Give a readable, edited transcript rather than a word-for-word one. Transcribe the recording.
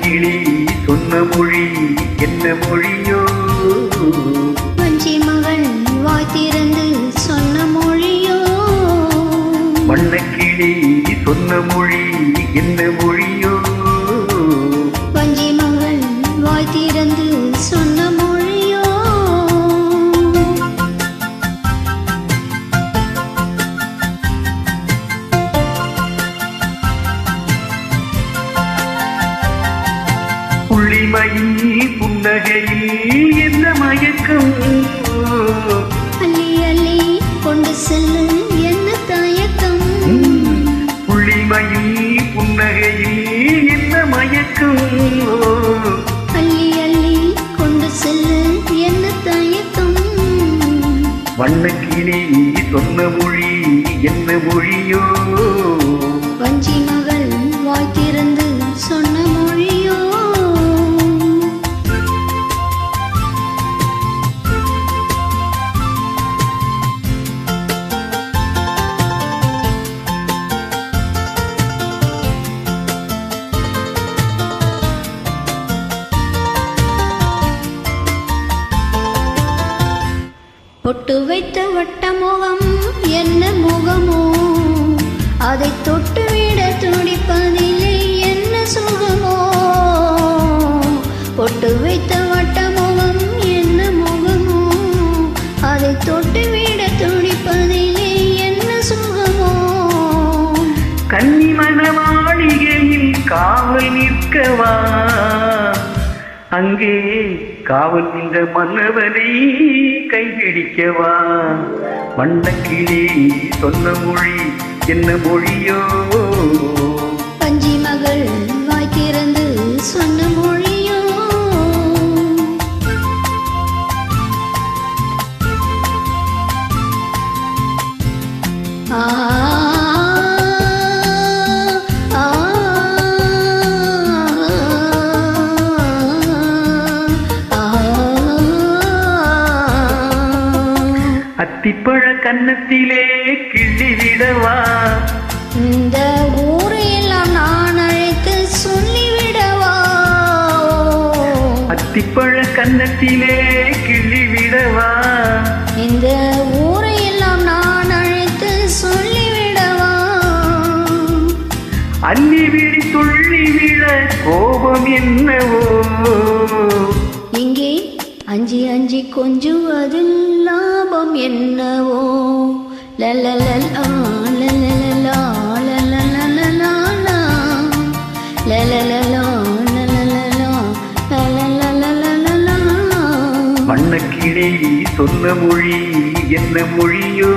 வண்ணக்கிளி சொன்ன மொழி என்ன மொழியோ? வஞ்சி மகள் வாய் திறந்து சொன்ன மொழியோ? வண்ணக்கிளி சொன்ன மொழி என்ன மொழியோ? வஞ்சி மகள் வாய் திறந்து சொன்ன மொழியோ? புள்ளிமயில் புன்னகையில் என்ன மயக்கம்? அள்ளி அள்ளி கொண்டு செல்லு என்ன தயக்கம்? புள்ளிமயில் புன்னகையில் என்ன மயக்கம்? அள்ளி அள்ளி கொண்டு செல்லு என்ன தயக்கம்? வண்ணக்கிளி சொன்ன மொழி என்ன மொழியோ? வஞ்சி மகள் வாய் திறந்து சொன்ன மொழியோ? பொட்டு வைத்த வட்ட முகம் என்ன முகமோ? அதை தொட்டுவிட துடிப்பதில்லை என்ன சுகமோ? பொட்டு வைத்த வட்ட முகம் என்ன முகமோ? அதை தொட்டுவிட துடிப்பதில்லை என்ன சுகமோ? கன்னிமண மாளிகையில் காவல் நிற்கவா? அங்கே காவல் நின்ற மன்னவனை கைபிடிக்கவா? வண்ணக்கிளி சொன்ன மொழி என்ன மொழியோ? வஞ்சி மகள் வாய் திறந்து சொன்ன மொழியோ? அத்திப்பழ கன்னத்திலே கிள்ளிவிடவா? இந்த ஊரையெல்லாம் நான் அழைத்து சொல்லிவிடவா? அத்திப்பழ கன்னத்திலே கிள்ளிவிடவா? இந்த ஊரையெல்லாம் நான் அழைத்து சொல்லிவிடவா? அள்ளிவிடி துள்ளிவிட கோபம் என்னவோ? இங்கே அஞ்சி அஞ்சி கொஞ்சுவது லாபம் என்னவோ? லலலலா லலலலா லலலலலா லலலலா லலலலா லலலலலா. வண்ணக்கிளி சொன்ன மொழி என்ன மொழியோ?